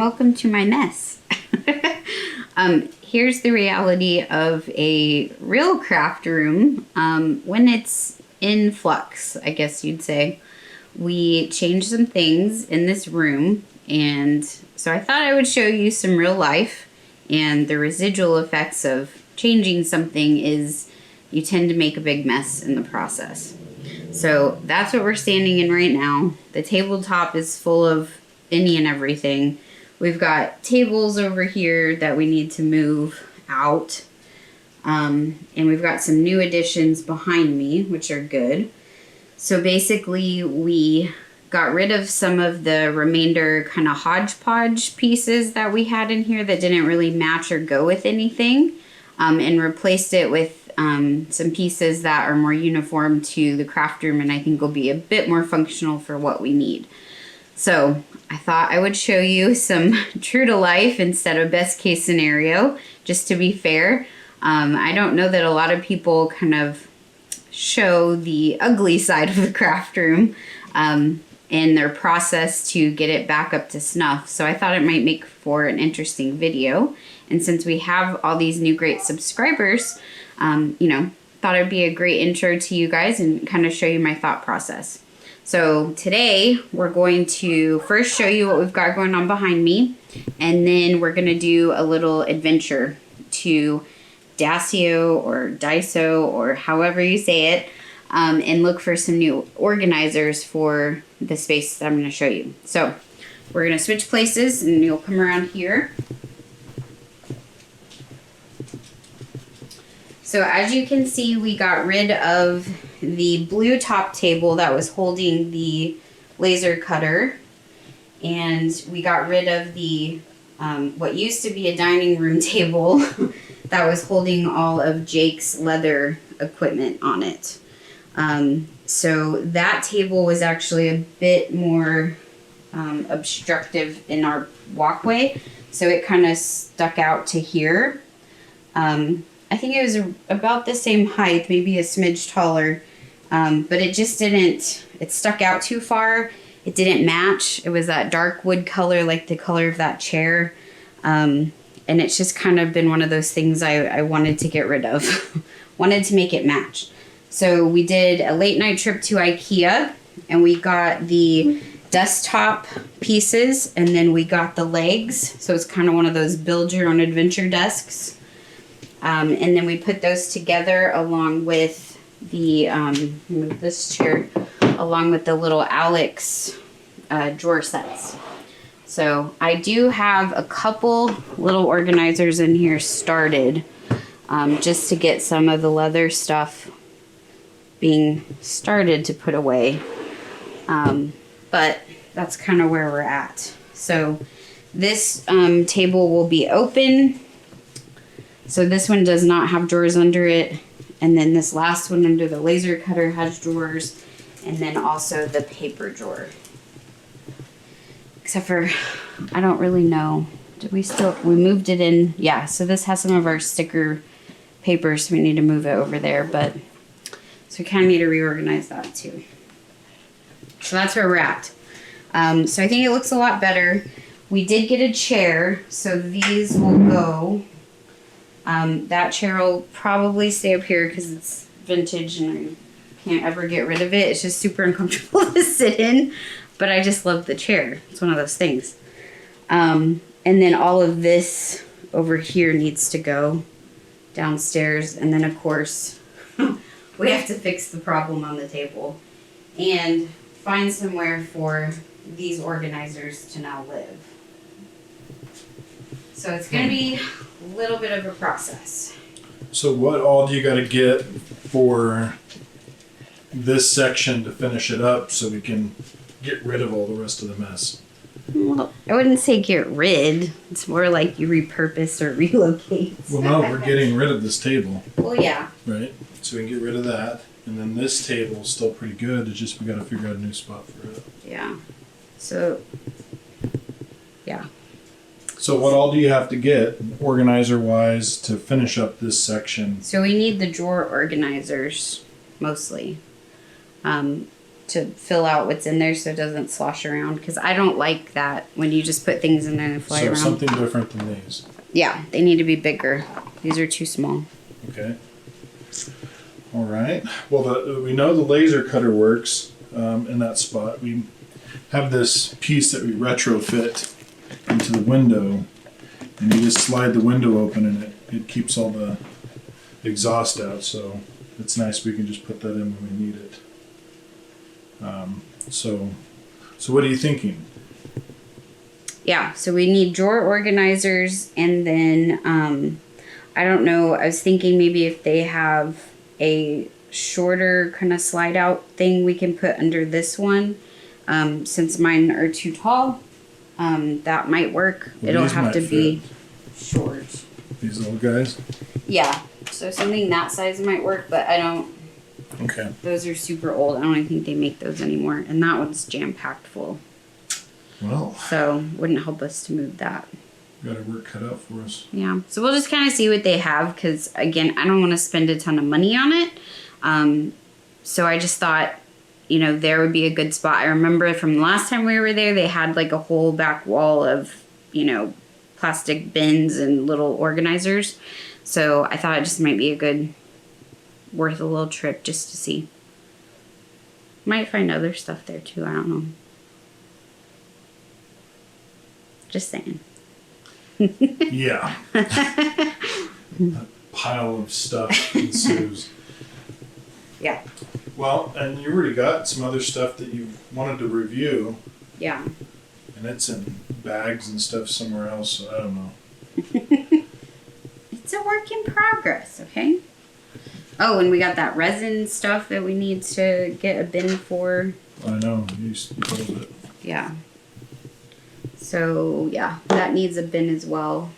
welcome to my mess. Here's the reality of a real craft room when it's in flux, I guess you'd say. We changed some things in this room, and so I thought I would show you some real life, and the residual effects of changing something is you tend to make a big mess in the process. So that's what we're standing in right now. The tabletop is full of any and everything. We've got tables over here that we need to move out. And we've got some new additions behind me, which are good. So basically we got rid of some of the remainder kind of hodgepodge pieces that we had in here that didn't really match or go with anything, and replaced it with some pieces that are more uniform to the craft room and I think will be a bit more functional for what we need. So I thought I would show you some true to life instead of best case scenario, just to be fair. I don't know that a lot of people kind of show the ugly side of the craft room in their process to get it back up to snuff. So I thought it might make for an interesting video. And since we have all these new great subscribers, thought it'd be a great intro to you guys and kind of show you my thought process. So today we're going to first show you what we've got going on behind me, and then we're going to do a little adventure to Dacio or Daiso or however you say it, and look for some new organizers for the space that I'm going to show you. So we're going to switch places and you'll come around here. So as you can see, we got rid of the blue top table that was holding the laser cutter, and we got rid of the what used to be a dining room table that was holding all of Jake's leather equipment on it. So that table was actually a bit more obstructive in our walkway, so it kind of stuck out to here. I think it was about the same height, maybe a smidge taller, but it just didn't, it stuck out too far. It didn't match. It was that dark wood color, like the color of that chair. And it's just kind of been one of those things I wanted to get rid of, wanted to make it match. So we did a late night trip to IKEA, and we got the desktop pieces, and then we got the legs. So it's kind of one of those build your own adventure desks. And then we put those together along with the, move this chair, along with the little Alex drawer sets. So I do have a couple little organizers in here started, just to get some of the leather stuff being started to put away. But that's kind of where we're at. So this table will be open. So this one does not have drawers under it. And then this last one under the laser cutter has drawers. And then also the paper drawer. Except for, I don't really know. Did we moved it in? Yeah, so this has some of our sticker paper, so we need to move it over there. But, so we kind of need to reorganize that too. So that's where we're at. So I think it looks a lot better. We did get a chair, so these will go. That chair will probably stay up here because it's vintage and I can't ever get rid of it. It's just super uncomfortable to sit in, but I just love the chair. It's one of those things. And then all of this over here needs to go downstairs. And then of course, we have to fix the problem on the table and find somewhere for these organizers to now live. So it's going to be a little bit of a process. So what all do you got to get for this section to finish it up so we can get rid of all the rest of the mess? Well, I wouldn't say get rid. It's more like you repurpose or relocate. Well, no, we're getting rid of this table. Well, yeah. Right? So we can get rid of that. And then this table is still pretty good. It's just we got to figure out a new spot for it. Yeah. So, yeah. So what all do you have to get, organizer-wise, to finish up this section? So we need the drawer organizers, mostly. to fill out what's in there so it doesn't slosh around. Because I don't like that when you just put things in there and fly So around. something different than these. Yeah, they need to be bigger. These are too small. Okay. All right. Well, we know the laser cutter works in that spot. We have this piece that we retrofit into the window, and you just slide the window open, and it keeps all the exhaust out. So it's nice. We can just put that in when we need it. So what are you thinking? Yeah, so we need drawer organizers, and then I don't know, I was thinking maybe if they have a shorter kind of slide out thing we can put under this one, since mine are too tall, that might work. Well, it'll these have might to be fit. short. These little guys? Yeah, so something that size might work, but I don't, Okay. those are super old. I don't even think they make those anymore, and that one's jam-packed full. Well, So wouldn't help us to move that. got our work cut out for us. Yeah, so we'll just kind of see what they have, because again, I don't want to spend a ton of money on it. So I just thought, you know, there would be a good spot. I remember from the last time we were there, they had like a whole back wall of, you know, plastic bins and little organizers. So I thought it just might be a good, worth a little trip just to see. Might find other stuff there too, I don't know. Just saying. Yeah. A pile of stuff ensues. Yeah. Well, and you already got some other stuff that you wanted to review, Yeah. and it's in bags and stuff somewhere else, so I don't know. It's a work in progress, okay? Oh, and we got that resin stuff that we need to get a bin for. I know, you told it. Yeah. So, yeah, that needs a bin as well.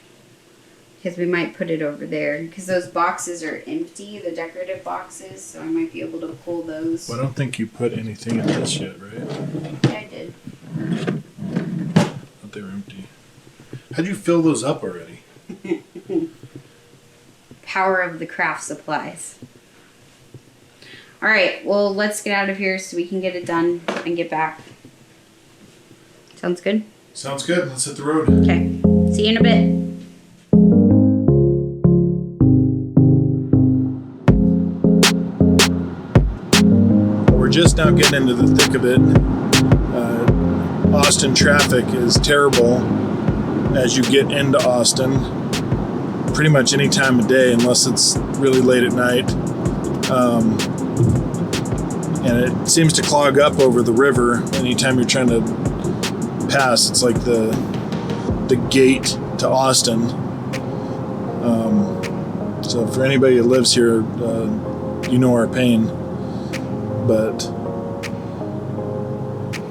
Because we might put it over there. Because those boxes are empty, the decorative boxes, so I might be able to pull those. Well, I don't think you put anything in this yet, right? Yeah, I did. But they were empty. How'd you fill those up already? Power of the craft supplies. All right, well, let's get out of here so we can get it done and get back. Sounds good? Sounds good. Let's hit the road. Okay. See you in a bit. We're just now getting into the thick of it. Austin traffic is terrible as you get into Austin. Pretty much any time of day, unless it's really late at night. And it seems to clog up over the river anytime you're trying to pass. It's like the gate to Austin. So for anybody that lives here, you know our pain. But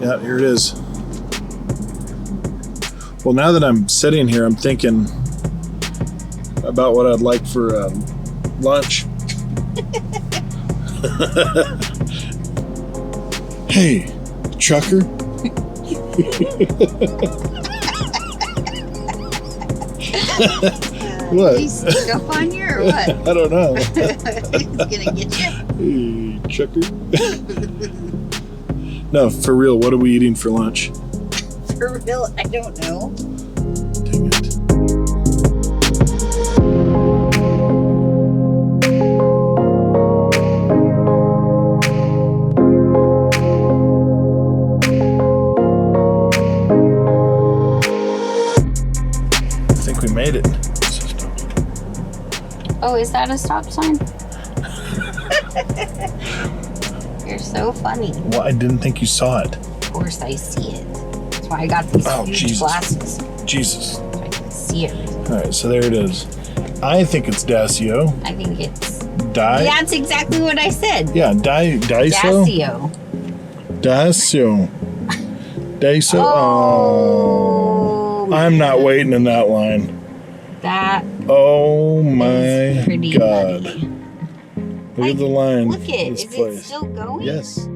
yeah, here it is. Well, now that I'm sitting here, I'm thinking about what I'd like for lunch. Hey, trucker. What? He sneak up on you or what? I don't know. He's gonna get you. Hey, trucker. No, for real, what are we eating for lunch? For real, I don't know. Dang it. I think we made it. Oh, is that a stop sign? You're so funny. Well, I didn't think you saw it. Of course I see it. That's why I got these huge Jesus. glasses. Jesus. So I can see everything. All right, so there it is. I think it's Dacio. I think it's... That's exactly what I said. Yeah, Dacio. Dacio. Dacio. Oh. I'm not waiting in that line. That Oh my is pretty God. nutty. Look at the line. Look it. This Is place. it still going? Yes.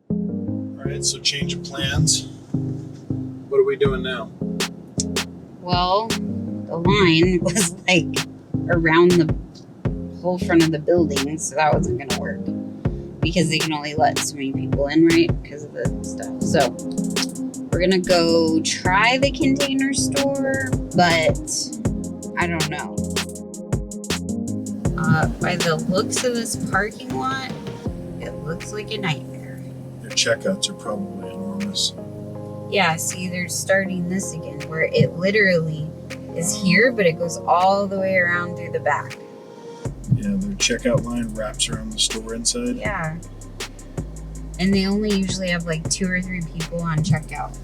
All right, so change of plans. What are we doing now? Well, the line was like around the whole front of the building, so that wasn't gonna work because they can only let so many people in, right? Because of the stuff. So we're gonna go try the Container Store, but I don't know. By the looks of this parking lot, it looks like a nightmare. Their checkouts are probably enormous. Yeah, see, they're starting this again, where it literally is here, but it goes all the way around through the back. Yeah, their checkout line wraps around the store inside. Yeah. And they only usually have like 2 or 3 people on checkout.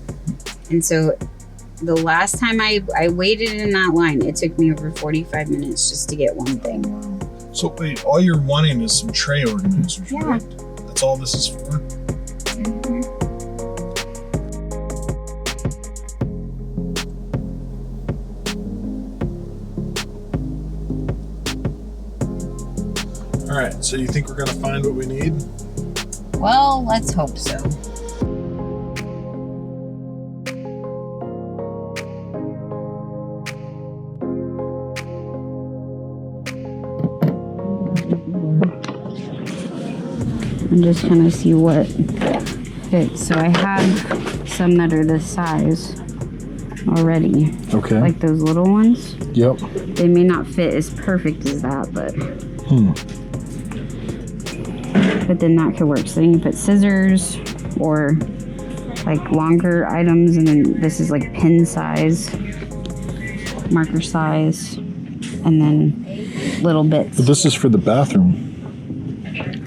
And so the last time I waited in that line, it took me over 45 minutes just to get one thing. So wait, all you're wanting is some tray organizers, Yeah. right? That's all this is for? All right, so you think we're gonna find what we need? Well, let's hope so. And just kind of see what fits. So I have some that are this size already. Okay. Like those little ones. Yep. They may not fit as perfect as that, but but then that could work. So then you put scissors or like longer items, and then this is like pin size, marker size, and then little bits. But this is for the bathroom.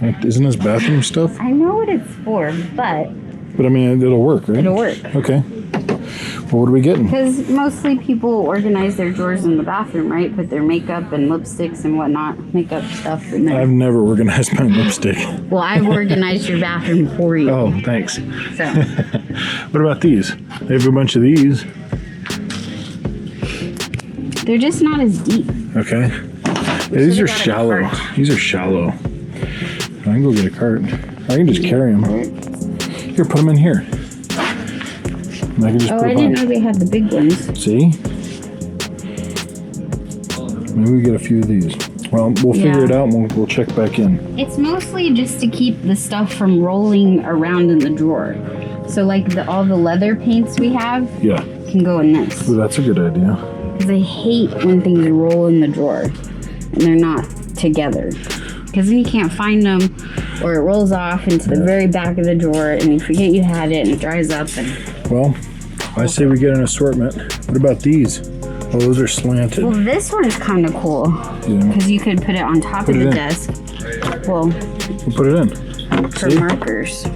Like, isn't this bathroom stuff? I know what it's for, but But I mean, it'll work, right? it'll work. Okay. Well, what are we getting? Because mostly people organize their drawers in the bathroom, right? Put their makeup and lipsticks and whatnot, makeup stuff in there. I've never organized my lipstick. Well, I've organized your bathroom for you. Oh, thanks. So What about these? They have a bunch of these. they're just not as deep. Okay. Yeah, these should've are got a shallow. cart. These are shallow. I can go get a cart. I can just carry them. Here, put them in here. And I can just Oh, put I them didn't on. know they had the big ones. See? Maybe we get a few of these. Well, we'll figure Yeah. it out and we'll check back in. It's mostly just to keep the stuff from rolling around in the drawer. So like all the leather paints we have Yeah. can go in this. Well, that's a good idea. Because I hate when things roll in the drawer and they're not together. Because then you can't find them, or it rolls off into the very back of the drawer and you forget you had it and it dries up. And Well, I say we get an assortment. What about these? Oh, those are slanted. well, this one is kind of cool Yeah. because you could put it on top Put of it the in. desk. Well, We'll put it in. for See? markers.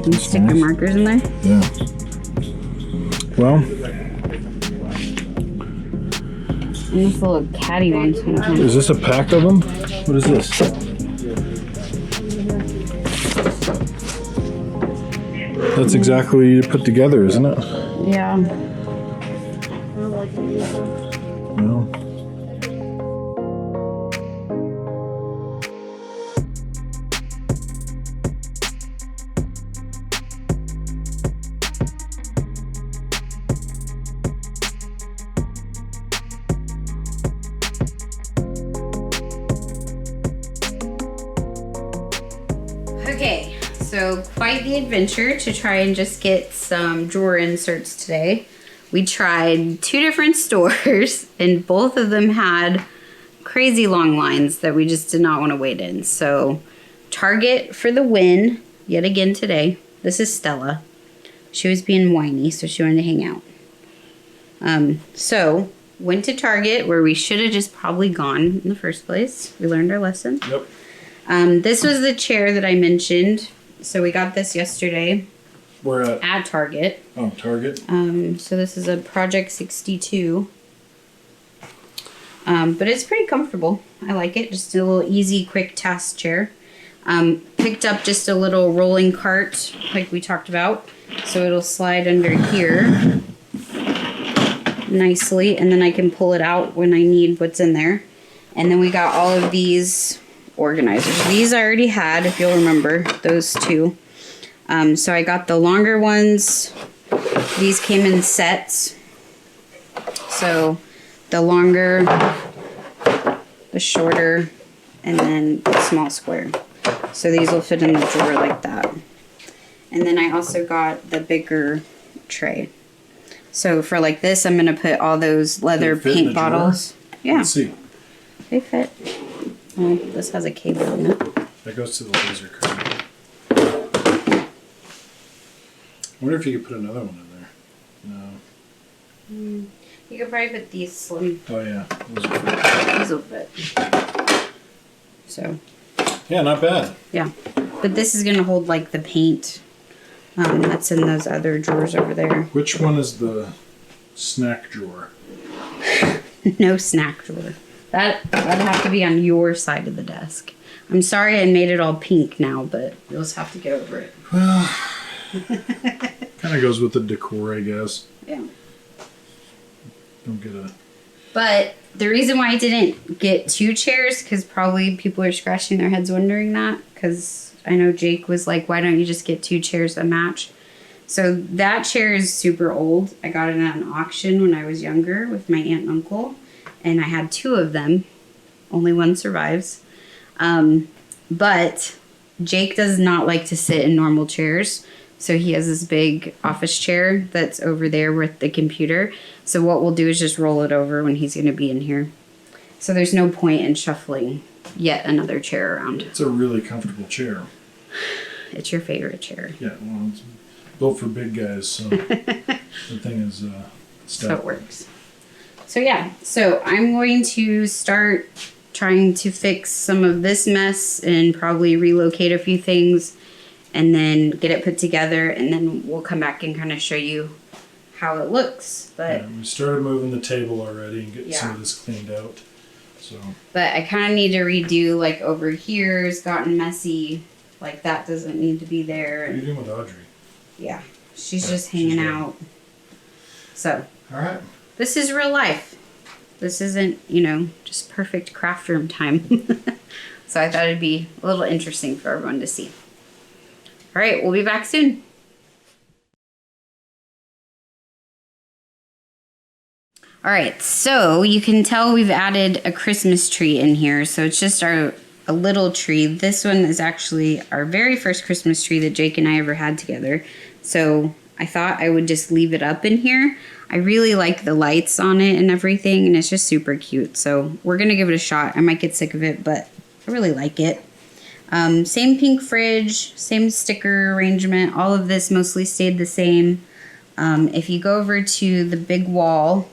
You stick your nice. markers in there. Yeah. Well, And this little caddy one's kind of fun. is this a pack of them? What is this? That's exactly what you put together, isn't it? Yeah. Well, Okay, so quite the adventure to try and just get some drawer inserts today. We tried 2 different stores and both of them had crazy long lines that we just did not want to wait in. So Target for the win yet again today. This is Stella. She was being whiny, so she wanted to hang out. So went to Target where we should have just probably gone in the first place. We learned our lesson. yep. This was the chair that I mentioned. So we got this yesterday We're at Target. Target. So this is a Project 62. But it's pretty comfortable. I like it. Just a little easy, quick task chair. Picked up just a little rolling cart like we talked about. So it'll slide under here nicely. And then I can pull it out when I need what's in there. And then we got all of these organizers. These I already had, if you'll remember, those 2. So I got the longer ones. These came in sets. So the longer, the shorter, and then a small square. So these will fit in the drawer like that. And then I also got the bigger tray. So for like this, I'm going to put all those leather paint bottles. Yeah. Let's see. They fit. Well, this has a cable in it. That goes to the laser cutter. I wonder if you could put another one in there. No. You could probably put these slim. Oh yeah. Those These will are fit. So. Yeah, not bad. Yeah. But this is going to hold like the paint that's in those other drawers over there. Which one is the snack drawer? No snack drawer. That'd have to be on your side of the desk. I'm sorry I made it all pink now, but you'll just have to get over it. Well, kind of goes with the decor, I guess. Yeah. Don't get a... But the reason why I didn't get 2 chairs, because probably people are scratching their heads wondering that, because I know Jake was like, why don't you just get 2 chairs that match? So that chair is super old. I got it at an auction when I was younger with my aunt and uncle, and I had 2 of them. Only one survives. But Jake does not like to sit in normal chairs. So he has this big office chair that's over there with the computer. So what we'll do is just roll it over when he's going to be in here. So there's no point in shuffling yet another chair around. It's a really comfortable chair. It's your favorite chair. Yeah, well, it's built for big guys, so the thing is So it works. So yeah, so I'm going to start trying to fix some of this mess and probably relocate a few things and then get it put together, and then we'll come back and kind of show you how it looks. But yeah, we started moving the table already and getting some of this cleaned out. So. But I kind of need to redo, like over here has gotten messy. Like that doesn't need to be there. What are you doing with Audrey? Yeah, she's just hanging out. So. All right. This is real life. This isn't, just perfect craft room time. So I thought it'd be a little interesting for everyone to see. All right, we'll be back soon. All right, so you can tell we've added a Christmas tree in here. So it's just a little tree. This one is actually our very first Christmas tree that Jake and I ever had together. So I thought I would just leave it up in here. I really like the lights on it and everything, and it's just super cute. So we're going to give it a shot. I might get sick of it, but I really like it. Same pink fridge, same sticker arrangement. All of this mostly stayed the same. If you go over to the big wall,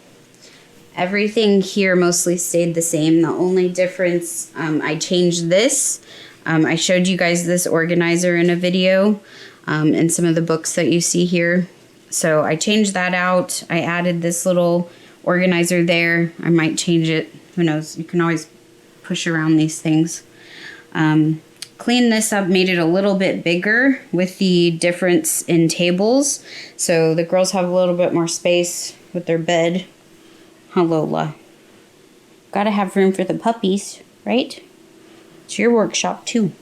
everything here mostly stayed the same. The only difference, I changed this. I showed you guys this organizer in a video and some of the books that you see here. So I changed that out. I added this little organizer there. I might change it. Who knows? You can always push around these things. Cleaned this up, made it a little bit bigger with the difference in tables. So the girls have a little bit more space with their bed. Huh, Lola? Gotta have room for the puppies, right? It's your workshop too.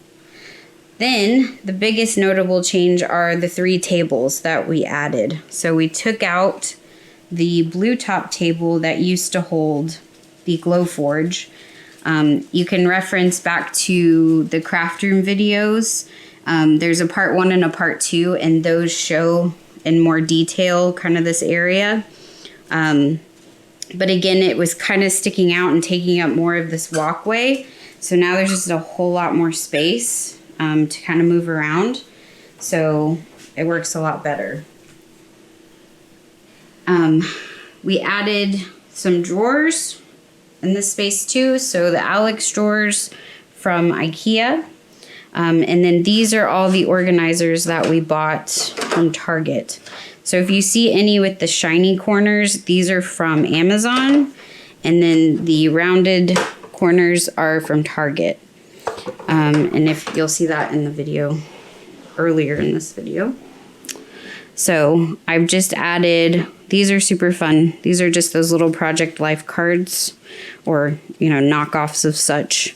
Then the biggest notable change are the 3 tables that we added. So we took out the blue top table that used to hold the Glowforge. You can reference back to the craft room videos. There's a part 1 and a part 2, and those show in more detail kind of this area. But again, it was kind of sticking out and taking up more of this walkway. So now there's just a whole lot more space to kind of move around. So it works a lot better. We added some drawers in this space too. So the Alex drawers from IKEA. And then these are all the organizers that we bought from Target. So if you see any with the shiny corners, these are from Amazon. And then the rounded corners are from Target. And if you'll see that in the video, earlier in this video. So I've just added, these are super fun. These are just those little Project Life cards or, knockoffs of such.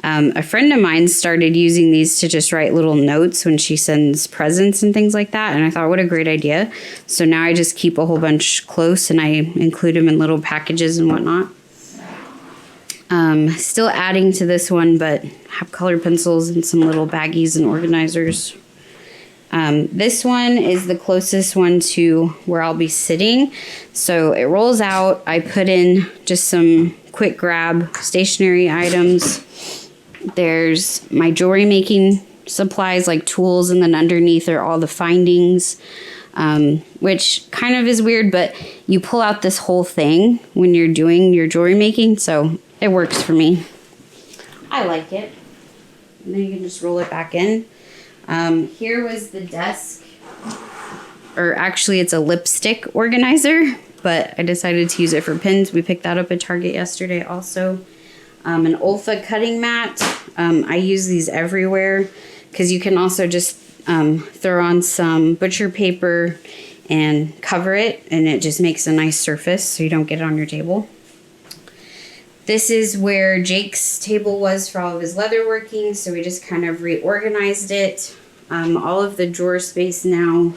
A friend of mine started using these to just write little notes when she sends presents and things like that. And I thought, what a great idea. So now I just keep a whole bunch close and I include them in little packages and whatnot. Still adding to this one, but have colored pencils and some little baggies and organizers. This one is the closest one to where I'll be sitting. So it rolls out. I put in just some quick grab stationery items. There's my jewelry making supplies like tools, and then underneath are all the findings, which kind of is weird, but you pull out this whole thing when you're doing your jewelry making, so it works for me. I like it. And then you can just roll it back in. Here was the desk, or actually it's a lipstick organizer, but I decided to use it for pins. We picked that up at Target yesterday also. An Olfa cutting mat. I use these everywhere because you can also just throw on some butcher paper and cover it, and it just makes a nice surface so you don't get it on your table. This is where Jake's table was for all of his leatherworking, so we just kind of reorganized it. All of the drawer space now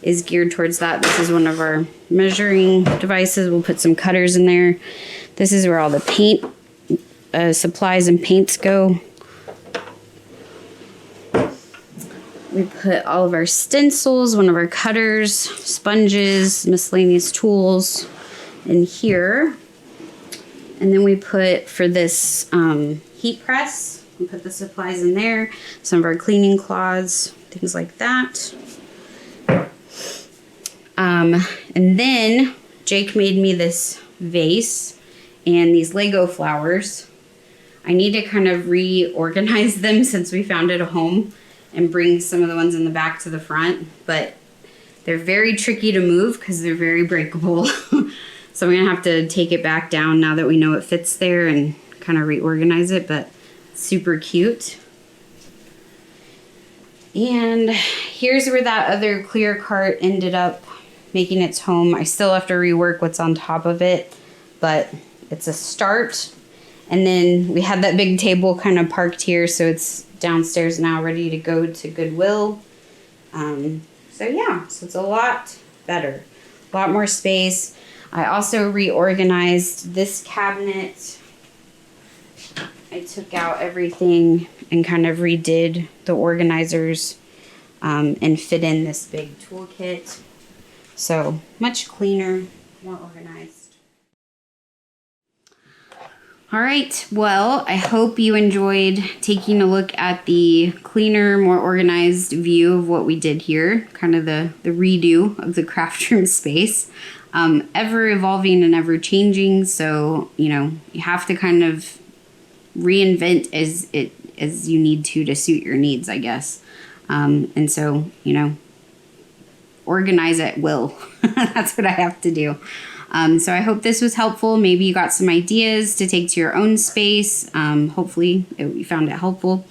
is geared towards that. This is one of our measuring devices. We'll put some cutters in there. This is where all the paint supplies and paints go. We put all of our stencils, one of our cutters, sponges, miscellaneous tools in here. And then we put, for this heat press, we put the supplies in there, some of our cleaning cloths, things like that. And then Jake made me this vase and these Lego flowers. I need to kind of reorganize them since we found it a home and bring some of the ones in the back to the front, but they're very tricky to move because they're very breakable. So I'm gonna have to take it back down now that we know it fits there and kind of reorganize it, but super cute. And here's where that other clear cart ended up making its home. I still have to rework what's on top of it, but it's a start. And then we had that big table kind of parked here, so it's downstairs now ready to go to Goodwill. So yeah, so it's a lot better, a lot more space. I also reorganized this cabinet. I took out everything and kind of redid the organizers and fit in this big toolkit. So much cleaner, more organized. All right, well, I hope you enjoyed taking a look at the cleaner, more organized view of what we did here, kind of the redo of the craft room space. Ever evolving and ever changing, so you know you have to kind of reinvent as you need to suit your needs, I guess. And so, you know, organize at will. That's what I have to do. So I hope this was helpful. Maybe you got some ideas to take to your own space. Hopefully you found it helpful.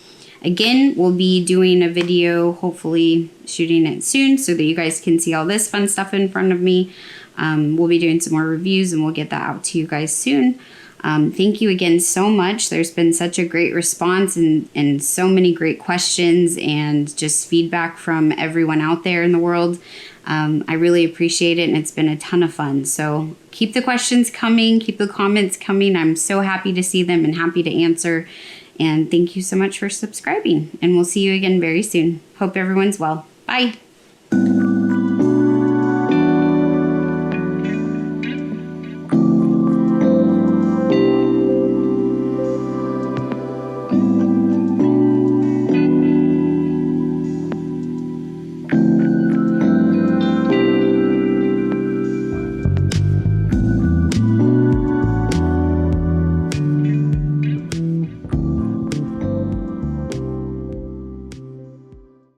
Again, we'll be doing a video, hopefully shooting it soon so that you guys can see all this fun stuff in front of me. We'll be doing some more reviews and we'll get that out to you guys soon. Thank you again so much. There's been such a great response and so many great questions and just feedback from everyone out there in the world. I really appreciate it and it's been a ton of fun. So keep the questions coming, keep the comments coming. I'm so happy to see them and happy to answer. And thank you so much for subscribing. And we'll see you again very soon. Hope everyone's well. Bye.